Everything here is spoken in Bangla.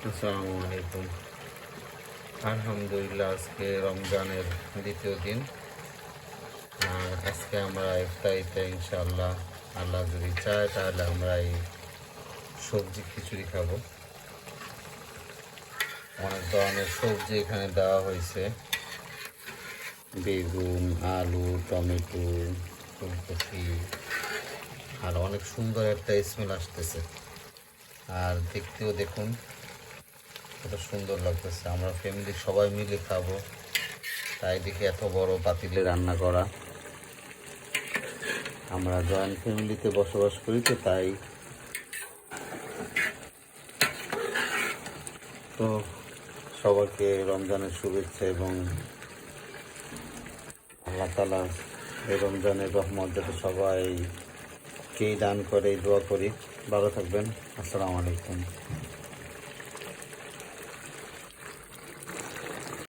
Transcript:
আসসালামু আলাইকুম। আলহামদুলিল্লাহ, আজকে রমজানের দ্বিতীয় দিন। আর আজকে আমরা ইফতারিতে ইনশাআল্লাহ আল্লাহ যদি চায় তাহলে আমরা এই সবজি খিচুড়ি খাবো। অনেক ধরনের সবজি এখানে দেওয়া হয়েছে, বেগুন, আলু, টমেটো, ফুলকপি, আর অনেক সুন্দর একটা স্মেল আসতেছে। আর দেখতেও দেখুন কত সুন্দর লাগতেছে। আমরা ফ্যামিলি সবাই মিলে খাবো, তাই দেখে এত বড় পাতিলে রান্না করা। আমরা জয়েন্ট ফ্যামিলিতে বসবাস করি, তো তাই তো সবাইকে রমজানের শুভেচ্ছা এবং আল্লাহ তাআলা এই রমজানের রহমত যাতে সবাইকেই দান করে, দোয়া করি। ভালো থাকবেন। আসসালামু আলাইকুম।